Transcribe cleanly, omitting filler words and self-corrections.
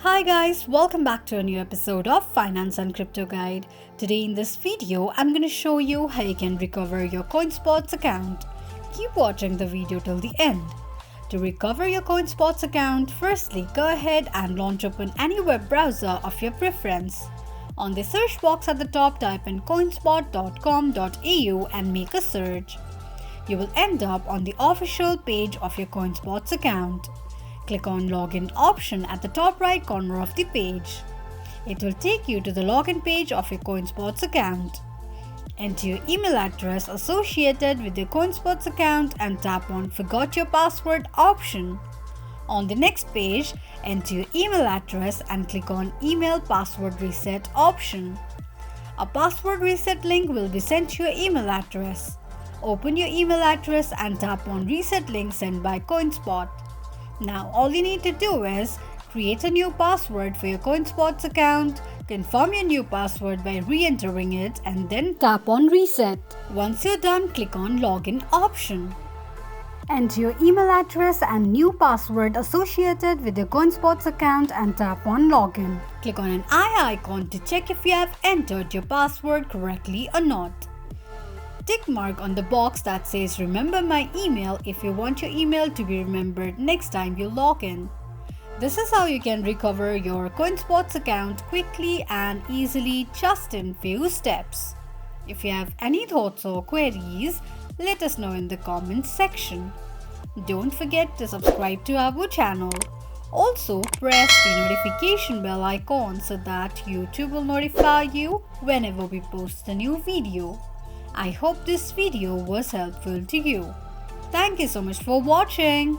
Hi guys, welcome back to a new episode of Finance and Crypto Guide. Today in this video, I'm going to show you how you can recover your Coinspot account. Keep watching the video till the end. To recover your Coinspot account, firstly go ahead and launch open any web browser of your preference. On the search box at the top, type in coinspot.com.au and make a search. You will end up on the official page of your Coinspot account. Click on Login option at the top right corner of the page. It will take you to the login page of your Coinspot account. Enter your email address associated with your Coinspot account and tap on Forgot Your Password option. On the next page, enter your email address and click on Email Password Reset option. A password reset link will be sent to your email address. Open your email address and tap on Reset link sent by Coinspot. Now all you need to do is create a new password for your Coinspot account, confirm your new password by re-entering it and then tap on Reset. Once you're done, click on Login option. Enter your email address and new password associated with your Coinspot account and tap on Login. Click on an eye icon to check if you have entered your password correctly or not. Tick mark on the box that says remember my email if you want your email to be remembered next time you log in. This is how you can recover your Coinspot account quickly and easily just in few steps. If you have any thoughts or queries, let us know in the comments section. Don't forget to subscribe to our channel. Also press the notification bell icon so that YouTube will notify you whenever we post a new video. I hope this video was helpful to you. Thank you so much for watching.